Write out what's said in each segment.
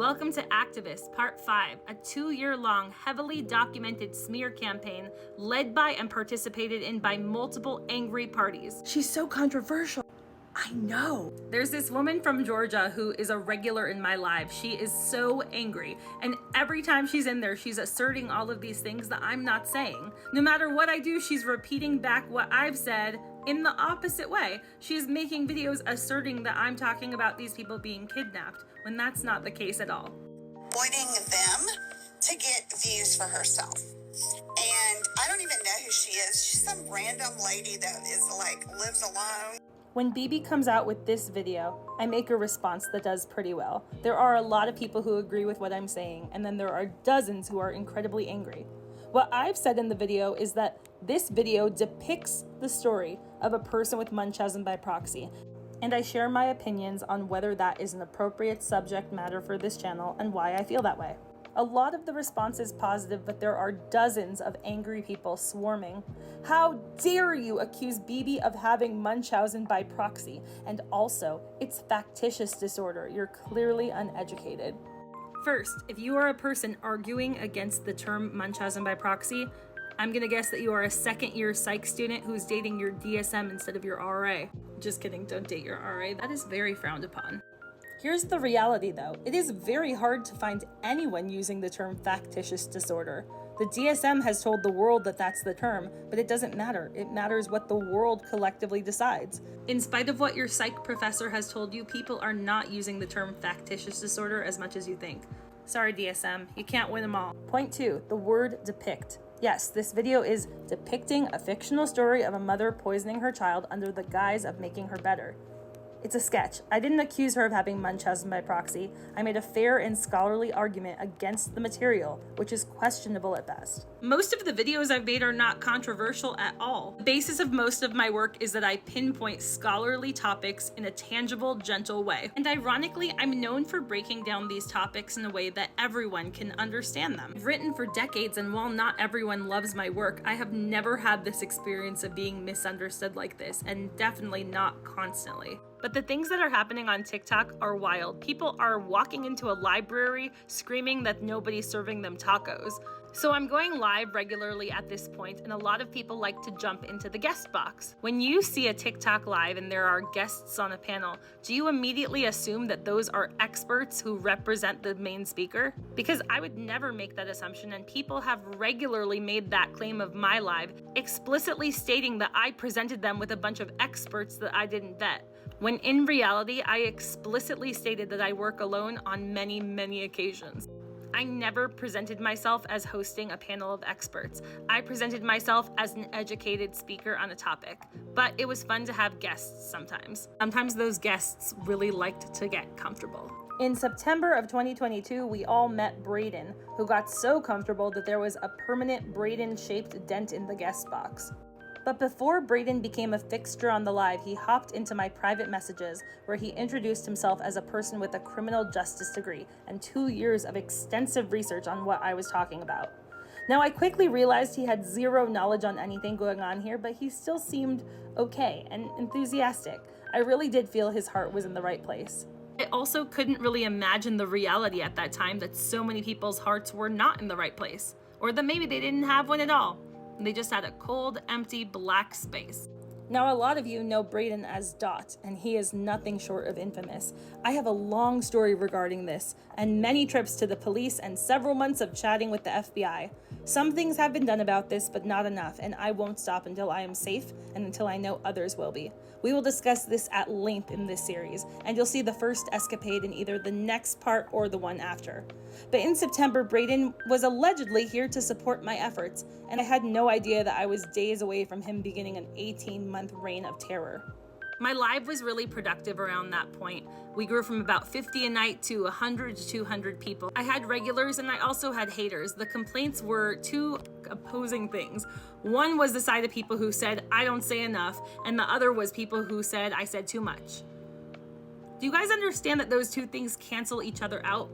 Welcome to Activist Part 5, a 2-year-long, heavily documented smear campaign led by and participated in by multiple angry parties. She's so controversial. I know. There's this woman from Georgia who is a regular in my live. She is so angry, and every time she's in there, she's asserting all of these things that I'm not saying. No matter what I do, she's repeating back what I've said in the opposite way. She's making videos asserting that I'm talking about these people being kidnapped, when that's not the case at all. Exploiting them to get views for herself. And I don't even know who she is. She's some random lady that is lives alone. When BB comes out with this video, I make a response that does pretty well. There are a lot of people who agree with what I'm saying, and then there are dozens who are incredibly angry. What I've said in the video is that this video depicts the story of a person with Munchausen by proxy, and I share my opinions on whether that is an appropriate subject matter for this channel and why I feel that way. A lot of the response is positive, but there are dozens of angry people swarming. How dare you accuse BB of having Munchausen by proxy? And also, it's factitious disorder. You're clearly uneducated. First, if you are a person arguing against the term Munchausen by proxy, I'm gonna guess that you are a second-year psych student who's dating your DSM instead of your RA. Just kidding, don't date your RA. That is very frowned upon. Here's the reality though. It is very hard to find anyone using the term factitious disorder. The DSM has told the world that that's the term, but it doesn't matter. It matters what the world collectively decides. In spite of what your psych professor has told you, people are not using the term factitious disorder as much as you think. Sorry DSM, you can't win them all. Point 2, the word depict. Yes, this video is depicting a fictional story of a mother poisoning her child under the guise of making her better. It's a sketch. I didn't accuse her of having Munchausen by proxy. I made a fair and scholarly argument against the material, which is questionable at best. Most of the videos I've made are not controversial at all. The basis of most of my work is that I pinpoint scholarly topics in a tangible, gentle way. And ironically, I'm known for breaking down these topics in a way that everyone can understand them. I've written for decades, and while not everyone loves my work, I have never had this experience of being misunderstood like this, and definitely not constantly. But the things that are happening on TikTok are wild. People are walking into a library screaming that nobody's serving them tacos. So I'm going live regularly at this point, and a lot of people like to jump into the guest box. When you see a TikTok live and there are guests on a panel, do you immediately assume that those are experts who represent the main speaker? Because I would never make that assumption, and people have regularly made that claim of my live, explicitly stating that I presented them with a bunch of experts that I didn't vet. When in reality, I explicitly stated that I work alone on many, many occasions. I never presented myself as hosting a panel of experts. I presented myself as an educated speaker on a topic, but it was fun to have guests sometimes. Sometimes those guests really liked to get comfortable. In September of 2022, we all met Braden, who got so comfortable that there was a permanent Braden-shaped dent in the guest box. But before Braden became a fixture on the live, he hopped into my private messages where he introduced himself as a person with a criminal justice degree and 2 years of extensive research on what I was talking about. Now, I quickly realized he had zero knowledge on anything going on here, but he still seemed okay and enthusiastic. I really did feel his heart was in the right place. I also couldn't really imagine the reality at that time that so many people's hearts were not in the right place, or that maybe they didn't have one at all. They just had a cold, empty, black space. Now, a lot of you know Braden as Dot, and he is nothing short of infamous. I have a long story regarding this, and many trips to the police and several months of chatting with the FBI. Some things have been done about this, but not enough, and I won't stop until I am safe and until I know others will be. We will discuss this at length in this series, and you'll see the first escapade in either the next part or the one after. But in September, Braden was allegedly here to support my efforts, and I had no idea that I was days away from him beginning an 18-month reign of terror. My live was really productive around that point. We grew from about 50 a night to 100 to 200 people. I had regulars and I also had haters. The complaints were two opposing things. One was the side of people who said, I don't say enough, and the other was people who said, I said too much. Do you guys understand that those two things cancel each other out?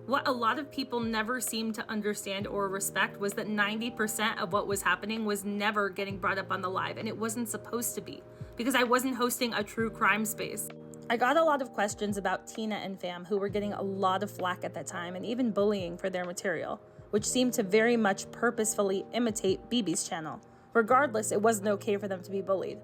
What a lot of people never seemed to understand or respect was that 90% of what was happening was never getting brought up on the live, and it wasn't supposed to be, because I wasn't hosting a true crime space. I got a lot of questions about Tina and fam, who were getting a lot of flack at that time and even bullying for their material, which seemed to very much purposefully imitate BB's channel. Regardless, it wasn't okay for them to be bullied.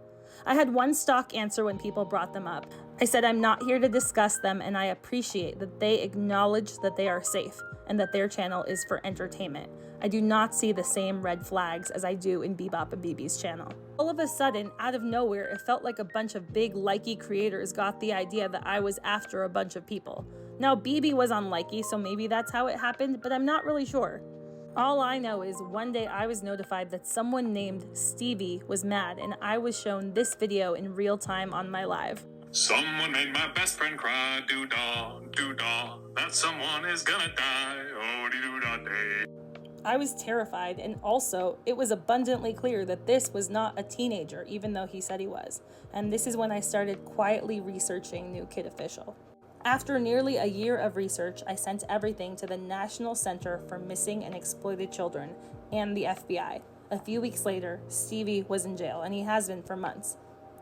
I had one stock answer when people brought them up. I said I'm not here to discuss them, and I appreciate that they acknowledge that they are safe and that their channel is for entertainment. I do not see the same red flags as I do in Bebop and BB's channel. All of a sudden, out of nowhere, it felt like a bunch of big Likey creators got the idea that I was after a bunch of people. Now, BB was on Likey, so maybe that's how it happened, but I'm not really sure. All I know is one day I was notified that someone named Stevie was mad, and I was shown this video in real time on my live. Someone made my best friend cry, doo-dah, doo-dah. That someone is gonna die, oh doo-dah day. I was terrified, and also, it was abundantly clear that this was not a teenager, even though he said he was. And this is when I started quietly researching New Kid Official. After nearly a year of research, I sent everything to the National Center for Missing and Exploited Children and the FBI. A few weeks later, Stevie was in jail, and he has been for months.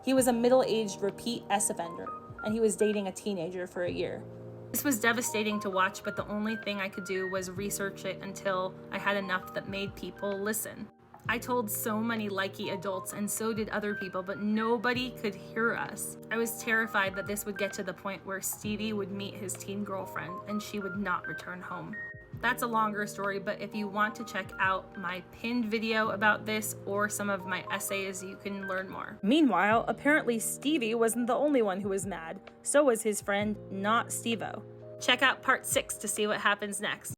He was a middle-aged repeat S offender, and he was dating a teenager for a year. This was devastating to watch, but the only thing I could do was research it until I had enough that made people listen. I told so many Likey adults, and so did other people, but nobody could hear us. I was terrified that this would get to the point where Stevie would meet his teen girlfriend, and she would not return home. That's a longer story, but if you want to check out my pinned video about this or some of my essays, you can learn more. Meanwhile, apparently Stevie wasn't the only one who was mad. So was his friend, Not Stevo. Check out part 6 to see what happens next.